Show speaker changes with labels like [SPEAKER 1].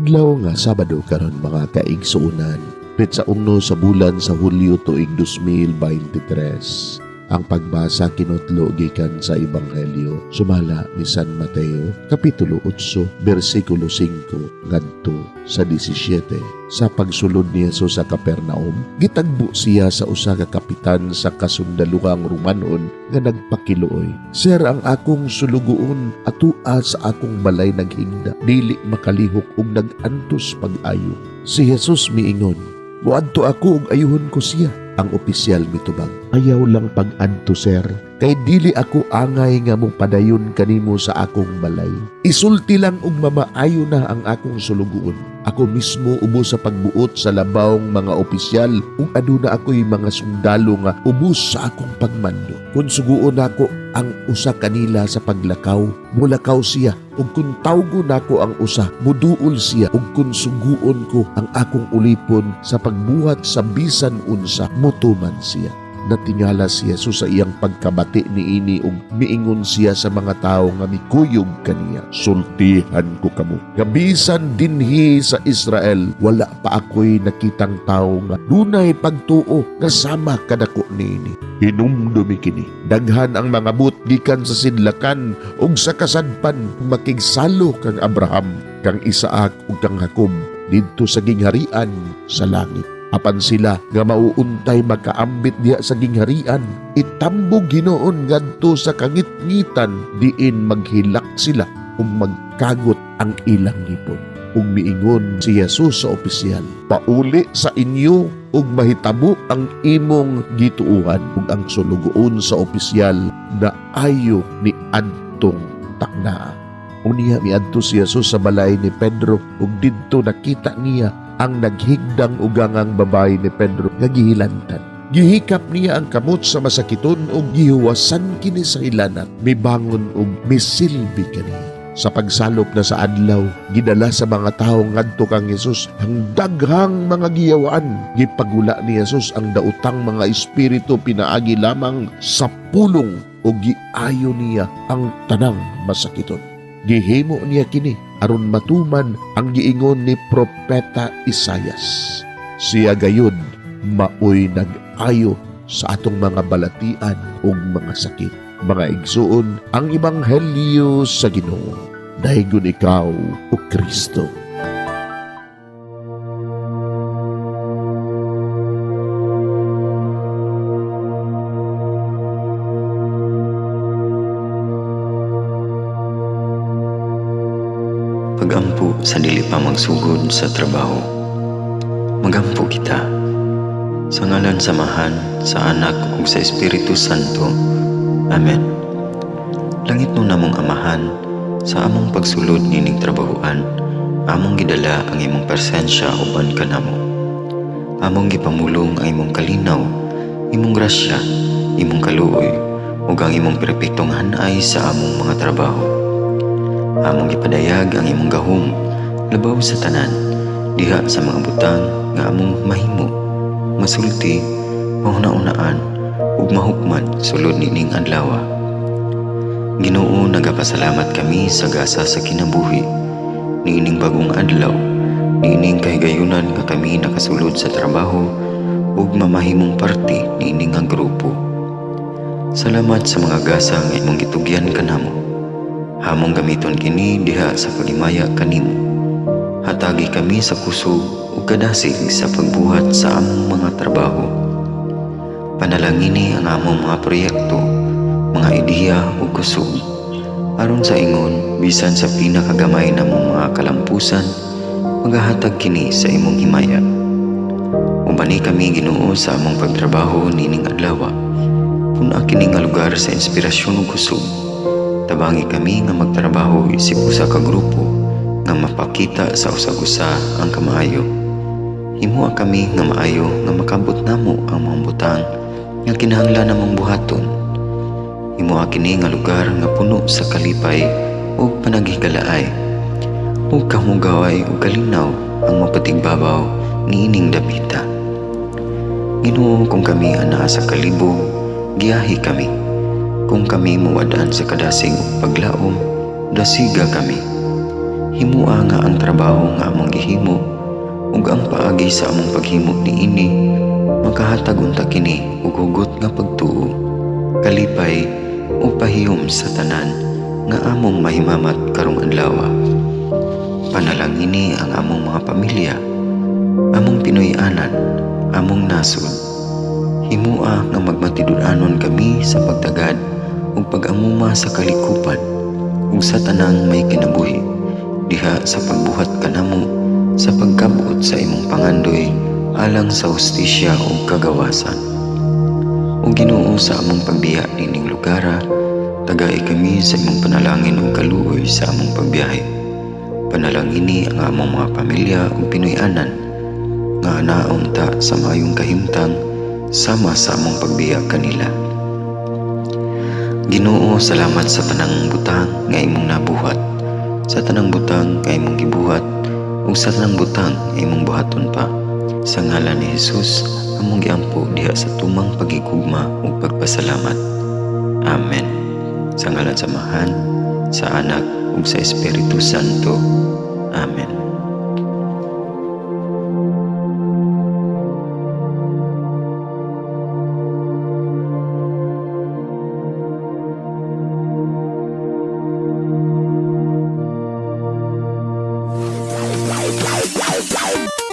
[SPEAKER 1] Adlaw nga Sabado karon mga kaigsuunan. Petsa 1 sa bulan sa Hulyo tuig 2023. Ang pagbasa kinutlo gikan sa Ebanghelyo sumala ni San Mateo kapitulo 8 bersikulo 5 ngadto sa 17. Sa pagsulod ni Jesus sa Capernaum, gitagbo siya sa usa ka kapitan sa kasundaluhang Romanon nga nagpakiluoy, "Sir, ang akong sulugoon atua sa akong balay naghigda, dili makalihok ug nagantos pag-ayo." Si Jesus miingon, "Muadto ako ug ayuhon ko siya." Ang opisyal mitubag, "Ayaw lang pag-adto, sir, kay dili ako angay nga mo padayon kanimo sa akong balay. Isulti lang ug mamaayo na ang akong sulugoon. Ako mismo ubos sa pagbuot sa labawng mga opisyal ug aduna ako'y mga sundalo nga ubos sa akong pagmando. Kung suguon ako ang usa kanila sa paglakaw, mulakaw siya. Ug kung tawgo nako ang usa, muduol siya. Ug kung suguon ko ang akong ulipon sa pagbuhat sa bisan unsa, mutuman siya." Natingala si Jesus sa iyang pagkabati niini ug miingon siya sa mga tawo nga mikuyog kaniya, "Sultihan ko kamo, nga bisan dinhi sa Israel wala pa ako'y nakitang tawo nga dunay pagtuo nga sama kadako niini. Hinumdumi kini, daghan ang mga but gikan sa sidlakan ug sa kasadpan makigsalo kang Abraham, kang Isaac ug kang Jacob didto sa gingharian sa langit. Apan sila nga mauuntay magkaambit diha sa gingharian, itambog Ginoon ngadto sa kangit-ngitan diin maghilak sila ug magkagot ang ilang ngipon." Ug miingon si Jesus sa opisyal, "Pauli sa inyo ug mahitabo ang imong gituuhan." Ug ang sulugoon sa opisyal na ayo ni adtong takna. Unya miadto si Jesus sa balay ni Pedro ug didto nakita niya ang naghigdang ugangang babae ni Pedro nga gihilantan. Gihikap niya ang kamot sa masakiton ug gihuwasan kini sa hilanat, mibangon ug misilbi kani. Sa pagsalop na sa adlaw, gidala sa mga tawo ngadto kang Jesus ang daghang mga giyawaan. Gipagula ni Jesus ang daotang mga espiritu pinaagi lamang sa pulong ug giayo niya ang tanang masakiton. Gihimo niya kini aron matuman ang giingon ni Propeta Isaias. Siya gayud maoy nag-ayo sa atong mga balatian ug mga sakit. Mga igsuon, ang Ebanghelyo sa Ginoo. Daygon ikaw, o Kristo.
[SPEAKER 2] Magampo sa dili pa magsugod sa trabaho. Magampo kita. Sa ngalan samahan, sa Anak ug sa Espiritu Santo. Amen. Langit mo namong Amahan, sa among pagsulod nining trabahoan, among gidala ang imong presensya uban kanamo. Among gipamulong ang imong kalinaw, imong grasya, imong kaluoy, ug ang imong perpektong hanay sa among mga trabaho. Among ipadayag ang imong gahom labaw sa tanan diha sa mga butang nga among mahimo, masulti, mahuna-unaan ug mahukman sulod nining adlaw. Ginoo, nagapasalamat kami sa gasa sa kinabuhi niining bagong adlaw, niining kahigayunan nga kami nakasulod sa trabaho ug mamahimong parte niining nga grupo. Salamat sa mga gasa nga imong gitugyan kanamo. Hamong gamiton kini diha sa pagimaya kanimo. Hatagi kami sa kusog ug kadasig sa pagbuhat sa among mga trabaho. Panalangini ang among mga proyekto, mga ideya ug kusog, aron sa ingon bisan sa pinakagamay namong mga kalampusan, magahatag kini sa imong himaya. Ubani kami Ginoo sa among pagtrabaho nining adlaw. Puna kini nga lugar sa inspirasyon ug kusog. Tabangi kami nga magtrabaho isip usa ka grupo nga mapakita sa usag-usa ang kamaayo. Himuha kami nga maayo nga makabot namo ang mga butang nga kinahanglan namong buhaton. Himuha kini nga lugar nga puno sa kalipay ug panagihigalaay. Ug kamugaway ug kalinaw ang mapatigbabaw niining dapita. Ginoo, kung kami anaa sa kalibog, giyahi kami. Kung kami muwadaan sa kadasig ug paglaom, dasiga kami. Himua nga ang trabaho nga among gihimo ug ang paagi sa among paghimo niini makahatag unta kini og hugot nga pagtuo, kalipay ug pahiyom sa tanan nga among mahimamat karong adlaw. Panalangini ang among mga pamilya, among Pinoy-anan, among nasod. Himua nga magmatidud-anon kami sa pagtagad ug pag-amuma sa kalikupan ug sa tanang may kinabuhi diha sa pagbuhat kanamo sa pagkabot sa imong pangandoy alang sa hustisya ug kagawasan. O Ginoo, sa among pagbiya nining lugara, tagay kami sa imong panalangin ug kaluoy sa among pagbiyahe. Panalangini ang among mga pamilya ug Pinoy-anan nga anaon ta sa maayong kahimtang sama sa among pagbiya kanila. Ginoo, salamat sa tanang butang nga imong nabuhat, sa tanang butang nga imong gibuhat ug sa tanang butang nga imong buhaton pa. Sa ngalan ni Jesus, among giampo diha sa tumang pagigugma ug pagpasalamat. Amen. Sa ngalan sa Amahan, sa Anak ug sa Espiritu Santo. Amen.
[SPEAKER 3] Bye.